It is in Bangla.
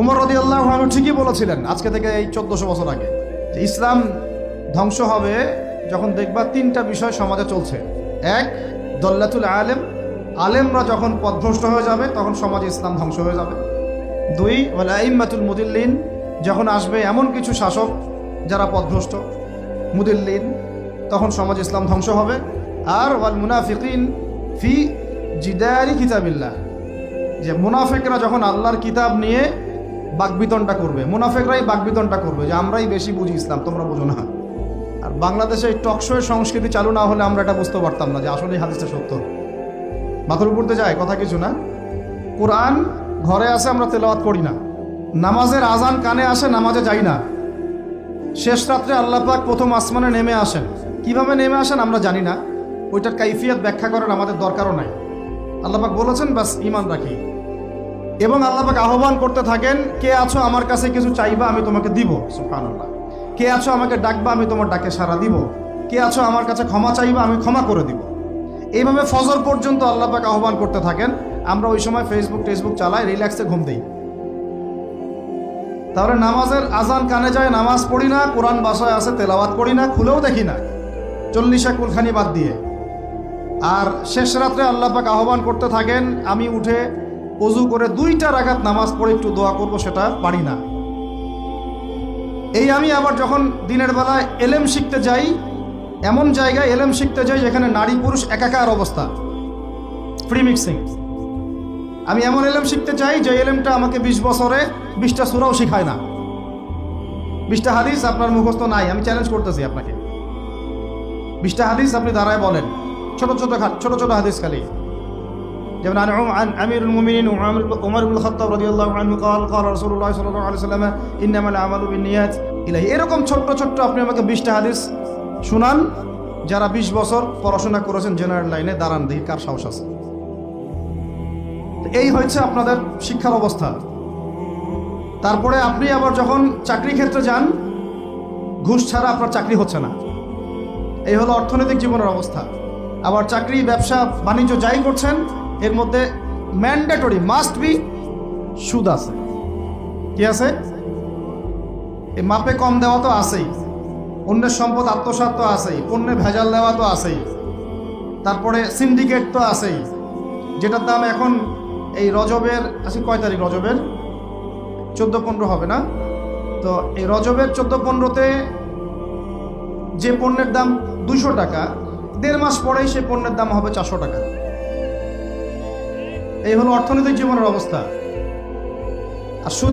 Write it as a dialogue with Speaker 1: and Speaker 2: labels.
Speaker 1: উমর রাদিয়াল্লাহু আনহু ঠিকই বলেছিলেন আজকে থেকে এই 1400 বছর আগে, যে ইসলাম ধ্বংস হবে যখন দেখবা তিনটা বিষয় সমাজে চলছে। এক, দল্লাতুল আলেম, আলেমরা যখন পথভ্রষ্ট হয়ে যাবে তখন সমাজে ইসলাম ধ্বংস হয়ে যাবে। দুই, ওয়াল আইম্মাতুল মুদিল্লিন, যখন আসবে এমন কিছু শাসক যারা পথভ্রষ্ট মুদিল্লিন, তখন সমাজ ইসলাম ধ্বংস হবে। আর ওয়াল মুনাফিকিন ফি জিদারি কিতাবিল্লাহ, যে মুনাফিকরা যখন আল্লাহর কিতাব নিয়ে বাকবিতণ্ডা করবে, মুনাফিকরাই বাকবিতণ্ডা করবে যে আমরাই বেশি বুঝি ইসলাম, তোমরা বুঝো না। আর বাংলাদেশে এই টকশোয়ের সংস্কৃতি চালু না হলে আমরা এটা বুঝতে পারতাম না যে আসলে হাদিসটা সত্য। মাথার উপর দিয়ে যায় কথা কিছু না। কোরআন ঘরে আসে, আমরা তেলাওয়াত করি না। নামাজের আজান কানে আসে, নামাজে যাই না। শেষ রাত্রে আল্লাহ পাক প্রথম আসমানে নেমে আসেন, কিভাবে নেমে আসেন আমরা জানি না, ওইটার কাইফিয়ত ব্যাখ্যা করার আমাদের দরকারও নাই। আল্লাহ পাক বলেছেন বাস ঈমান রাখি। এবং আল্লাহ পাক আহ্বান করতে থাকেন, কে আছো আমার কাছে কিছু চাইবা আমি তোমাকে দিব, সুবহানাল্লাহ। কে আছো আমাকে ডাকবা আমি তোমার ডাকে সাড়া দিব, কে আছো আমার কাছে ক্ষমা চাইবা আমি ক্ষমা করে দিব। এইভাবে ফজর পর্যন্ত আল্লাহ পাক আহ্বান করতে থাকেন। আমরা ওই সময় ফেসবুক চালাই, রিল্যাক্সে ঘুম দিই। তাহলে নামাজের আজান কানে যায়, নামাজ পড়ি না, কোরআন বাসায় আছে তেলাওয়াত করি না, খুলেও দেখি না, 40 কুলখানি বাদ দিয়ে। আর শেষ রাত্রে আল্লাহ পাক আহ্বান করতে থাকেন, আমি উঠে ওযু করে 2টা রাকাত নামাজ পড়ে একটু দোয়া করব, সেটা পারি না। এই আমি আবার যখন দিনের বেলায় এলেম শিখতে যাই, এমন জায়গায় এলেম শিখতে যাই যেখানে নারী পুরুষ একাকার অবস্থা, ফ্রি মিক্সিং। আমি এমন এলেম শিখতে চাই যে এলেমটা আমাকে 20 বছরে 20টা সূরাও শিখায় না, 20টা হাদিস আপনার মুখস্থ নাই। আমি চ্যালেঞ্জ করতেছি আপনাকে, 20টা হাদিস আপনি দাঁড়ায় বলেন, ছোট ছোট হাদিস খালি। যেমন আমিরুল মুমিনিন উমর ইবনুল খাত্তাব রাদিয়াল্লাহু আনহু قال রাসূলুল্লাহ সাল্লাল্লাহু আলাইহি ওয়াসাল্লাম ইন্নামাল আমালু বিন্নিয়াত ইলাহি। এরকম ছোট আপনি আমাকে 20টা হাদিস শুনান, যারা 20 বছর পড়াশোনা করেছেন জেনারেল লাইনে, দাঁড়ান দেখি কার সাহস আছে। এই হচ্ছে আপনাদের শিক্ষার অবস্থা। তারপরে আপনি আবার যখন চাকরি ক্ষেত্রে যান, ঘুষ ছাড়া আপনার চাকরি হচ্ছে না। এই হলো অর্থনৈতিক জীবনের অবস্থা। আবার চাকরি, ব্যবসা, বাণিজ্য যাই করছেন, এর মধ্যে ম্যান্ডেটরি মাস্ট বি সুদ আছে। কি আছে? এই মাপে কম দেওয়া তো আছেই, অন্যের সম্পদ আত্মসাৎ তো আছেই, পণ্যে ভেজাল দেওয়া তো আছেই, তারপরে সিন্ডিকেট তো আছেই, যেটার দাম এখন এই রজবের, আজকে কয় তারিখ? রজবের 14-15 হবে না? তো এই রজবের 14-15-তে যে পণ্যের দাম 200 টাকা, 1.5 মাস পরেই সেই পণ্যের দাম হবে 400 টাকা। এই হলো অর্থনৈতিক জীবনের অবস্থা। আর